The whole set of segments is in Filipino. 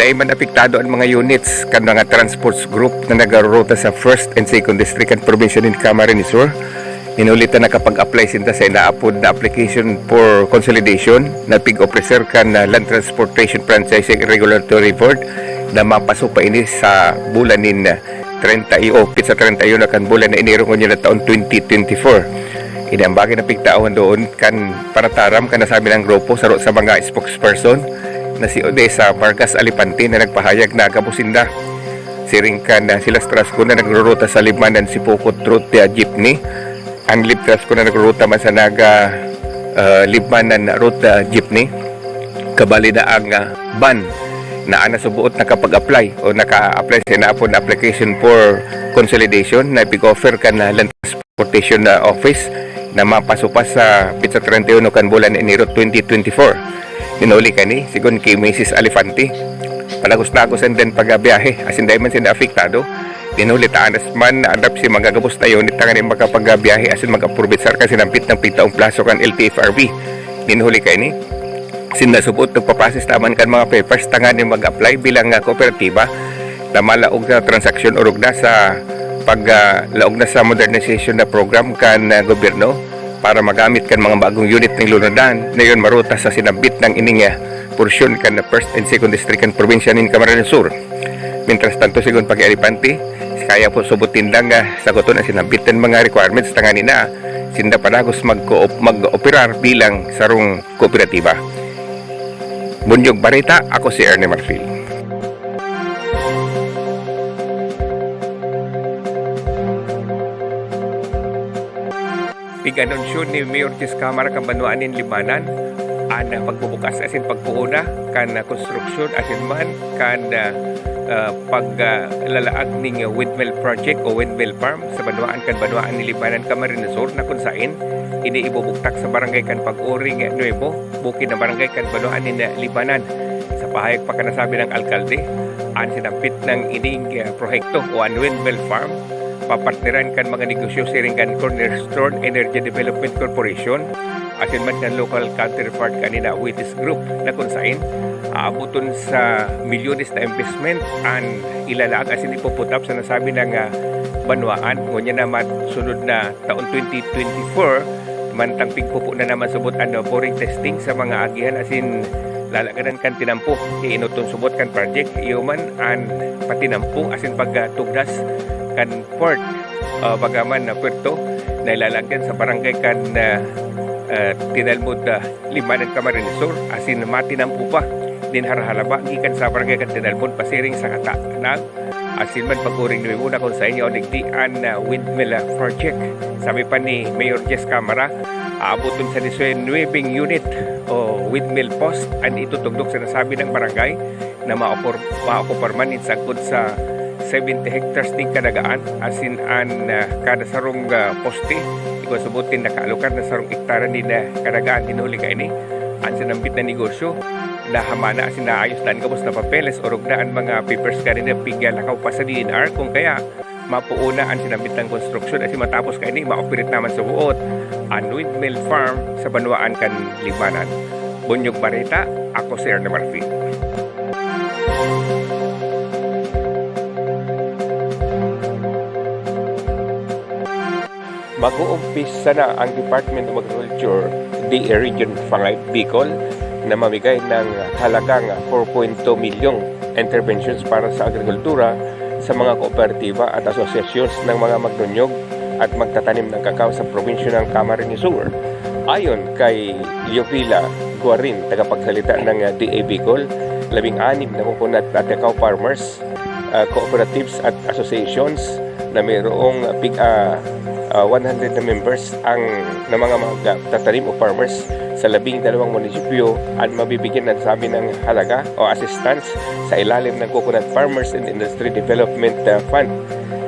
Dahil man apektado ang mga units kan mga transports group na nagaruta sa 1st and 2nd District and Provincial in Camarines Sur. Inulitan na kapag-apply sinta sa inaapod na application for consolidation na pig-officer kan na Land Transportation Franchising Regulatory Board na mapaso pa ini sa bulan nin 30 o pizza 31 na kan bulan na Enero na taon 2024. Ini ang bagay na pigtaon doon kan panataram kan nasabi ng grupo sa mga spokesperson na si Odessa Vargas Alipante na nagpahayag na kabusinda. Siringkan na sila Strasco na nagruruta sa Limanan si Pukot Route Jeepney. Ang Strasco na nagruruta man sa naga Limanan Route Jeepney. Kabalida ang ban na nasubuot na kapag-apply o naka-apply sa inaapon application for consolidation na pig-offer kan na Land Transportation Office na mapasupas sa pizza 31 kan bulan Enero 2024. Inuli ka ni, sigun kay Mrs. Alifante. Palagos-lagosan din pagbiyahe, asin dahil man sila apektado. Inuli taanas man, adap si magagabos na yun, itangan yung magkapagbiyahe, asin mag-apurbitsar kasi nampit ng pitaong plaso kan LTFRB. Inuli ka ni, sinasubot nagpapasis naman kan mga papers, tangan yung mag-apply bilang kooperatiba na malaog na transaksyon o rugna sa paglaog na sa modernization na program kan gobyerno para magamit kan mga bagong unit ng lunadan na yun maruta sa sinabit ng ining porsyon kan na 1st and 2nd District and Provincial in Camarines Sur. Mientras tanto, sigun pag-Alipante, kaya po subutin lang saguton ang sinabit ng mga requirements tanganin na sinda panagos mag-operar bilang sarong kooperatiba. Bunyog Barita, ako si Ernie Marfil. Pig-anunsyo ni Mayor Jess Camara kan Banuanin Limanan ang pagbubukas asin pagpuuna kan konstruksyon asin man kan paglalaag ning windmill project o windmill farm sa Banuan kan Banuan ni Limanan Camarines Sur na kung saan ini ibubuktak sa barangay kan Pag-uring Nuevo, bukid na barangay kan Banuan ni Limanan. Sa pahayag pa kanasabi ng alkalde, ang sinampit ng ining proyekto o ang windmill farm papartneran kan mga negosyo siring kan Cornerstone Energy Development Corporation asin man kan local counterpart kanina Wittis Group na kung saan aabuton sa milyones na investment ang ilalag asin ipuputap sa nasabi ng Banuaan. Ngunyan naman sunod na taon 2024 mantang pigpupo na naman subot ang boring testing sa mga agihan asin lalaganan kan tinampo iinutong subot kan project iuman ang patinampo asin pagtugdas kan port bagaman na puerto na ilalagyan sa barangay kan Tinalmud Limanan Camarines Sur asin matinampo pa din harahalaba gikan sa barangay kan Tinalmud pasiring sa kata nag asin man Pag-uring Nuevo na kung sa inyo nagdian na windmill project. Sabi pa ni Mayor Jess Camara, aabuton sa 19 unit o windmill post ang itutugdok sa nasabi ng barangay na maokuparman insagkod sa 70 hectares ng kadagaan asin an kada sarong poste ikaw subutin nakaalukan na sarong hektara din na kadagaan dinuli ka ini ang sinambit na negosyo na hamana asin naayos na gabos na papeles o rugna ang mga papers ka rin na pigalakaw pa sa DNR kung kaya mapuuna ang sinambit ng konstruksyon asin matapos ka ini maoperate naman sa buot ang windmill farm sa Banuan kan Limanan. Bunyog Barita, ako si Ernie Marfil. Mag-uumpisa na ang Department of Agriculture DA Region 5 Bicol na mamigay ng halagang 4.2 milyong interventions para sa agrikultura sa mga kooperatiba at asosyasyons ng mga magnunyog at magtatanim ng kakao sa probinsya ng Camarines Sur. Ayon kay Leovila Guarin, tagapagsalita ng DA Bicol, 16 na coconut at cacao farmers, cooperatives at associations na mayroong 100 na members ang na mga magtatanim o farmers sa 12 munisipyo at mabibigyan ng sabi ng halaga o assistance sa ilalim ng Coconut Farmers and Industry Development Fund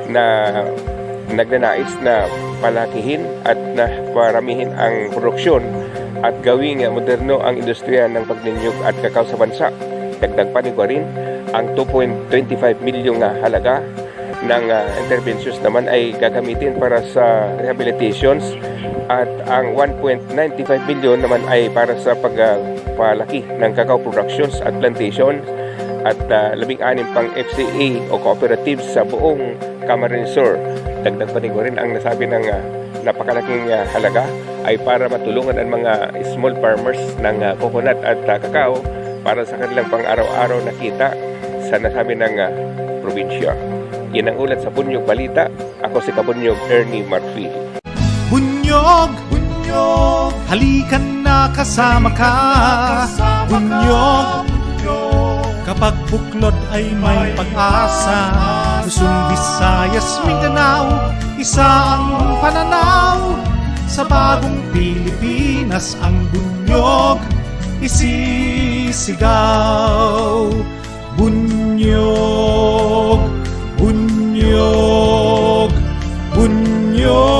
na nagnanais na palakihin at na paramihin ang produksyon at gawing moderno ang industriya ng pagninyog at kakao sa bansa. Dagdag pa ni Guarin, ang 2.25 milyong halaga ng interventions naman ay gagamitin para sa rehabilitations at ang 1.95 million naman ay para sa pagpalaki ng cacao productions at plantation at 16 pang FCA o cooperatives sa buong Camarines Sur. Dagdag pa rin ang nasabi ng napakalaking halaga ay para matulungan ang mga small farmers ng coconut at kakao para sa kanilang pang-araw-araw na kita sa nasabi ng probinsya. Yan ang ulat sa Bunyog Balita. Ako si Kabunyog Ernie Marfil. Bunyog, bunyog, halikan na kasama ka. Bunyog, kapag buklod ay may pag-asa. Luzon, Visayas, Mindanao, isa ang pananaw. Sa bagong Pilipinas ang bunyog isisigaw. Bunyog, bunyog, bunyog.